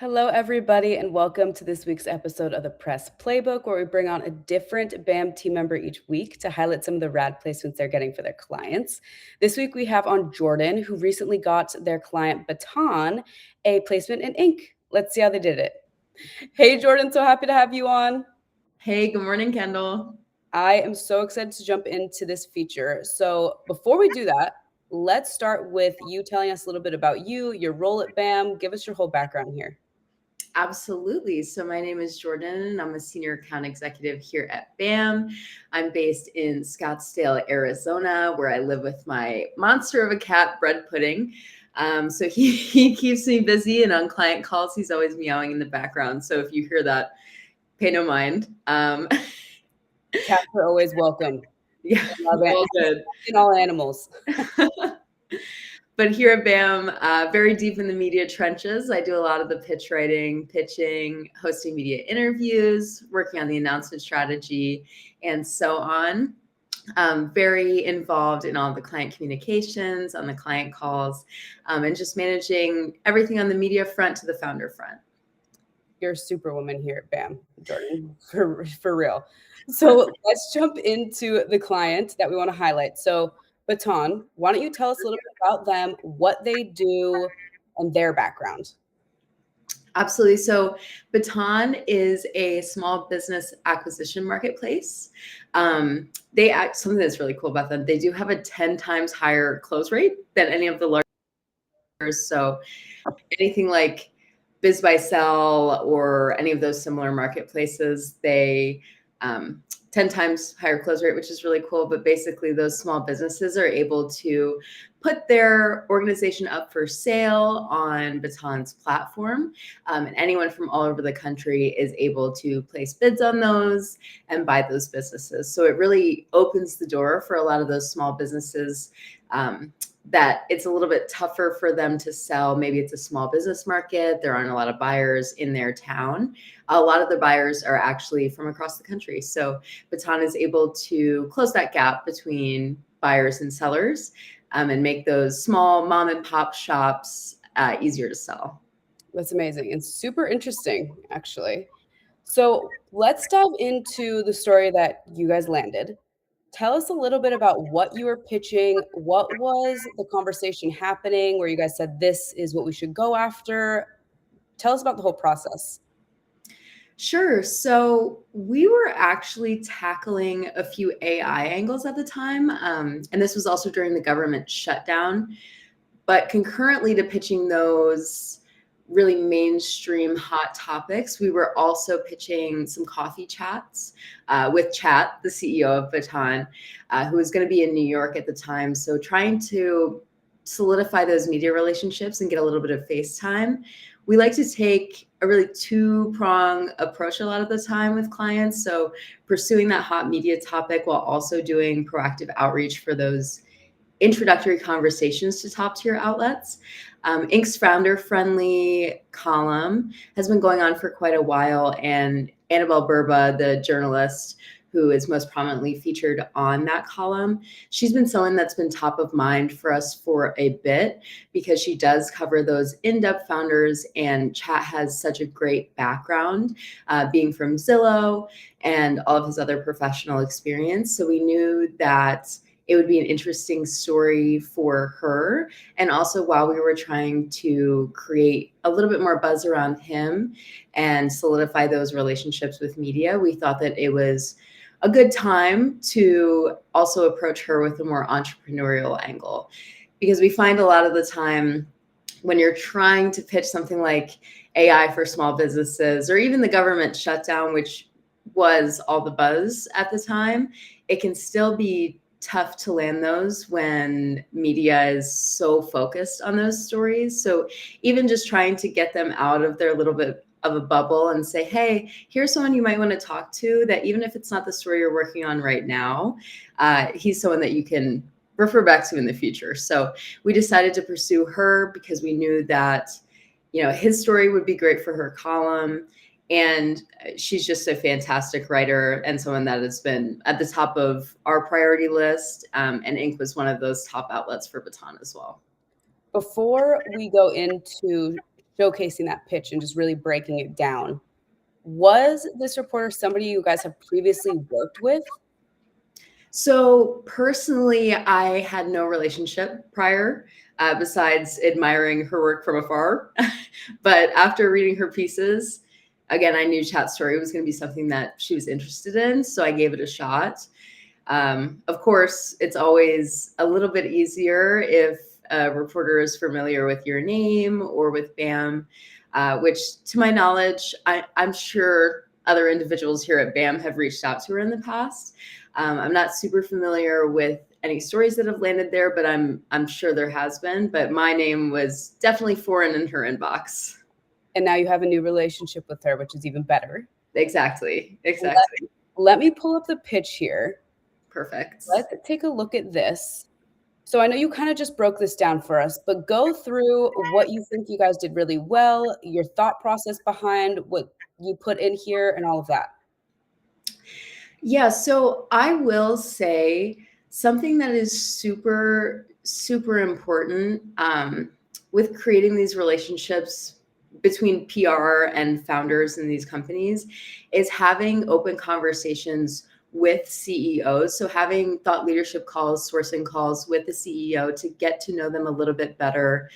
Hello, everybody, and welcome to this week's episode of the Press Playbook, where we bring on a different BAM team member each week to highlight some of the rad placements they're getting for their clients. This week, we have on Jordan, who recently got their client Baton a placement in ink. Let's see how they did it. Hey, Jordan, so happy to have you on. Hey, good morning, Kendall. I am so excited to jump into this feature. So, before we do that, let's start with you telling us a little bit about you, your role at BAM. Give us your whole background here. Absolutely. So, my name is Jordan, and I'm a senior account executive here at BAM. I'm based in Scottsdale, Arizona, where I live with my monster of a cat, Bread Pudding. So, he keeps me busy, and on client calls, he's always meowing in the background. So, if you hear that, pay no mind. Cats are always welcome. Yeah, Love it. all good. In all animals. But here at BAM, very deep in the media trenches. I do a lot of the pitch writing, pitching, hosting media interviews, working on the announcement strategy, and so on. Very involved in all the client communications, on the client calls, and just managing everything on the media front to the founder front. You're a superwoman here at BAM, Jordan, for real. So let's jump into the client that we want to highlight. So Baton, why don't you tell us a little bit about them, what they do, and their background? Absolutely. So Baton is a small business acquisition marketplace. They act something that's really cool about them. They do have a 10 times higher close rate than any of the large. So anything like Biz by Sell or any of those similar marketplaces, they 10 times higher close rate, which is really cool. But basically, those small businesses are able to put their organization up for sale on Baton's platform. And anyone from all over the country is able to place bids on those and buy those businesses. So it really opens the door for a lot of those small businesses that it's a little bit tougher for them to sell. Maybe it's a small business market. There aren't a lot of buyers in their town. A lot of the buyers are actually from across the country. So Baton is able to close that gap between buyers and sellers and make those small mom and pop shops easier to sell. That's amazing and super interesting, actually. So let's dive into the story that you guys landed. Tell us a little bit about what you were pitching. What was the conversation happening where you guys said, this is what we should go after? Tell us about the whole process. Sure. So we were actually tackling a few AI angles at the time. And this was also during the government shutdown. But concurrently to pitching those really mainstream hot topics, we were also pitching some coffee chats with Chat, the CEO of Baton, who was going to be in New York at the time. So trying to solidify those media relationships and get a little bit of FaceTime. We like to take a really two-prong approach a lot of the time with clients. So pursuing that hot media topic while also doing proactive outreach for those introductory conversations to top tier outlets. Ink's founder friendly column has been going on for quite a while, and Annabelle Burba, the journalist who is most prominently featured on that column, she's been someone that's been top of mind for us for a bit because she does cover those in-depth founders, and Chat has such a great background being from Zillow and all of his other professional experience. So we knew that it would be an interesting story for her. And also, while we were trying to create a little bit more buzz around him and solidify those relationships with media, we thought that it was a good time to also approach her with a more entrepreneurial angle. Because we find a lot of the time when you're trying to pitch something like AI for small businesses or even the government shutdown, which was all the buzz at the time, it can still be tough to land those when media is so focused on those stories. So even just trying to get them out of their little bit of a bubble and say, hey, here's someone you might want to talk to, that even if it's not the story you're working on right now, he's someone that you can refer back to in the future. So we decided to pursue her because we knew that, you know, his story would be great for her column. And she's just a fantastic writer and someone that has been at the top of our priority list. And Ink was one of those top outlets for Baton as well. Before we go into showcasing that pitch and just really breaking it down. Was this reporter somebody you guys have previously worked with? So personally, I had no relationship prior, besides admiring her work from afar. But after reading her pieces, again, I knew Chat Story was going to be something that she was interested in, so I gave it a shot. Of course, it's always a little bit easier if a reporter is familiar with your name or with BAM, which, to my knowledge, I'm sure other individuals here at BAM have reached out to her in the past. I'm not super familiar with any stories that have landed there, but I'm sure there has been. But my name was definitely foreign in her inbox. And now you have a new relationship with her, which is even better. Exactly. Let me pull up the pitch here. Perfect. Let's take a look at this. So I know you kind of just broke this down for us, but go through what you think you guys did really well, your thought process behind what you put in here, and all of that. Yeah, so I will say something that is super, super important with creating these relationships between PR and founders in these companies is having open conversations with CEOs. So having thought leadership calls, sourcing calls with the CEO to get to know them a little bit better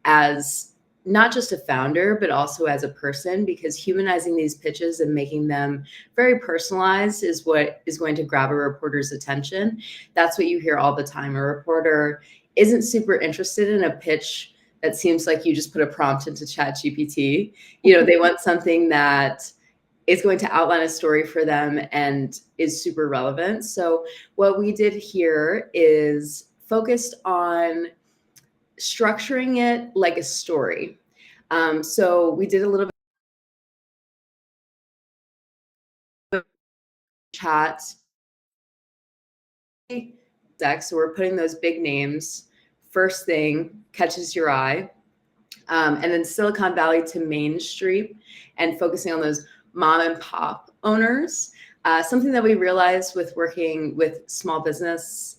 as not just a founder, but also as a person, because humanizing these pitches and making them very personalized is what is going to grab a reporter's attention. That's what you hear all the time. A reporter isn't super interested in a pitch that seems like you just put a prompt into ChatGPT. They want something that is going to outline a story for them and is super relevant. So what we did here is focused on structuring it like a story. So we did a little bit of chat deck. So we're putting those big names. First thing catches your eye. And then Silicon Valley to Main Street and focusing on those mom and pop owners. Something that we realized with working with small business,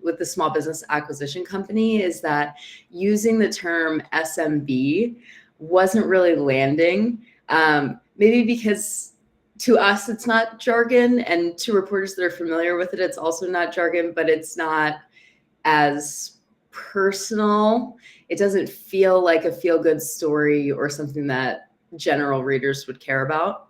with the small business acquisition company, is that using the term SMB wasn't really landing. Maybe because to us it's not jargon, and to reporters that are familiar with it, it's also not jargon, but it's not as personal. It doesn't feel like a feel-good story or something that general readers would care about.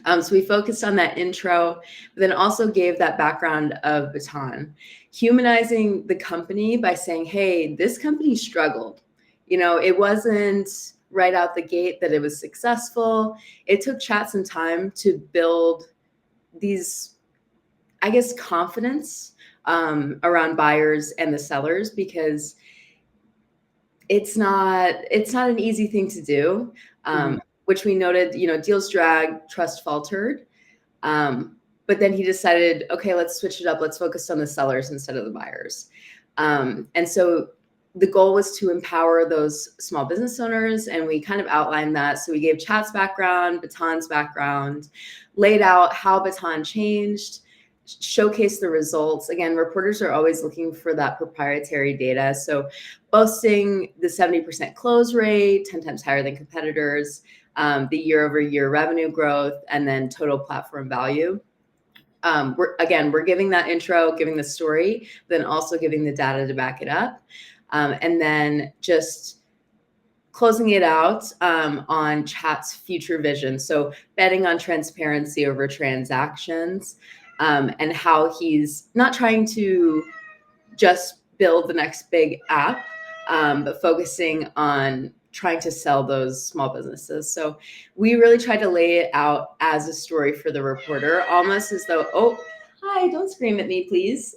So we focused on that intro, but then also gave that background of Baton, humanizing the company by saying, hey, this company struggled. It wasn't right out the gate that it was successful. It took Chat some time to build these, I guess, confidence around buyers and the sellers, because it's not an easy thing to do. Which we noted, deals dragged, trust faltered. But then he decided, okay, let's switch it up. Let's focus on the sellers instead of the buyers. And so the goal was to empower those small business owners, and we kind of outlined that. So we gave Chat's background, Baton's background, laid out how Baton changed, showcase the results. Again, reporters are always looking for that proprietary data. So boasting the 70% close rate, 10 times higher than competitors, the year-over-year revenue growth, and then total platform value. We're giving that intro, giving the story, then also giving the data to back it up. And then just closing it out on Chat's future vision. So betting on transparency over transactions, and how he's not trying to just build the next big app, but focusing on trying to sell those small businesses. So we really tried to lay it out as a story for the reporter, almost as though, oh, hi, don't scream at me, please.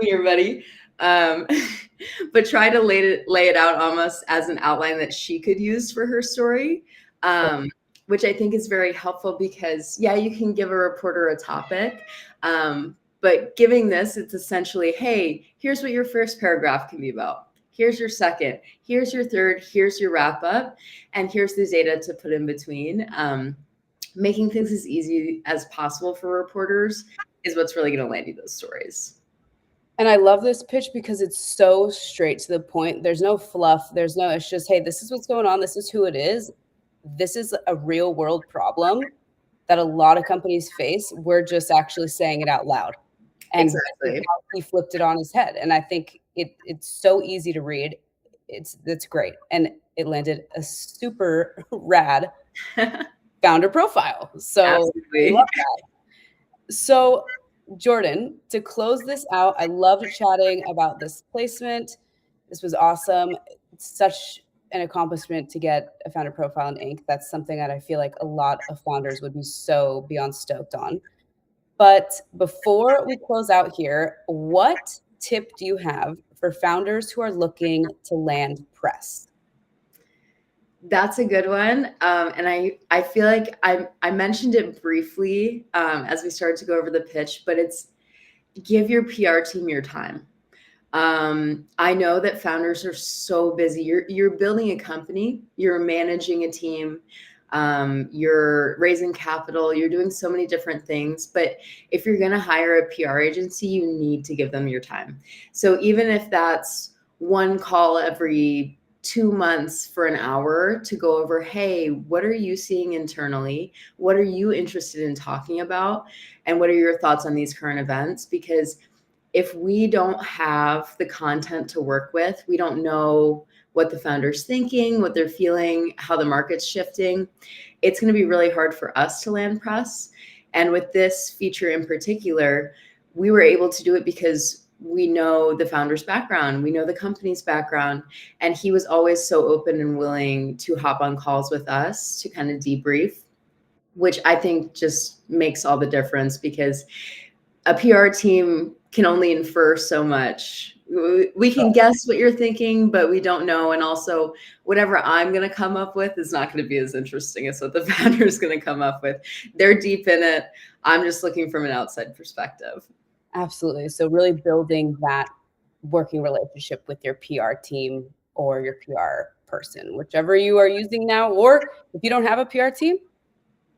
Here, buddy. But try to lay it out almost as an outline that she could use for her story, which I think is very helpful, because, yeah, you can give a reporter a topic, but giving this, it's essentially, hey, here's what your first paragraph can be about. Here's your second. Here's your third. Here's your wrap up. And here's the data to put in between. Making things as easy as possible for reporters is what's really going to land you those stories. And I love this pitch because it's so straight to the point. There's no fluff. It's just, hey, this is what's going on. This is who it is. This is a real world problem that a lot of companies face. We're just actually saying it out loud. And this is Exactly. how he flipped it on his head. And I think it's so easy to read. That's great. And it landed a super rad founder profile. So I love Absolutely. that. So Jordan, to close this out, I loved chatting about this placement. This was awesome. It's such an accomplishment to get a founder profile in Inc. That's something that I feel like a lot of founders would be so beyond stoked on. But before we close out here, what tip do you have for founders who are looking to land press? That's a good one. And I feel like I mentioned it briefly as we started to go over the pitch, but it's give your PR team your time. I know that founders are so busy. You're building a company, you're managing a team, you're raising capital, you're doing so many different things. But if you're going to hire a PR agency, you need to give them your time. So even if that's one call every 2 months for an hour to go over, hey, what are you seeing internally? What are you interested in talking about? And what are your thoughts on these current events? Because if we don't have the content to work with, we don't know what the founder's thinking, what they're feeling, how the market's shifting, it's going to be really hard for us to land press. And with this feature in particular, we were able to do it because we know the founder's background, we know the company's background, and he was always so open and willing to hop on calls with us to kind of debrief, which I think just makes all the difference because a PR team can only infer so much. We can guess what you're thinking, but we don't know. And also, whatever I'm going to come up with is not going to be as interesting as what the founder is going to come up with. They're deep in it. I'm just looking from an outside perspective. Absolutely. So really building that working relationship with your PR team or your PR person, whichever you are using now, or if you don't have a PR team,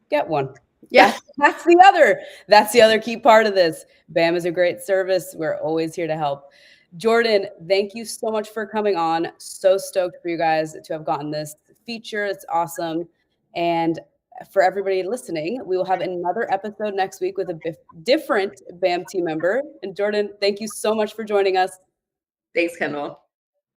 get one. Yeah. That's the other key part of this. BAM is a great service. We're always here to help. Jordan, thank you so much for coming on. So stoked for you guys to have gotten this feature. It's awesome. And for everybody listening, we will have another episode next week with a different BAM team member. And Jordan, thank you so much for joining us. Thanks, Kendall.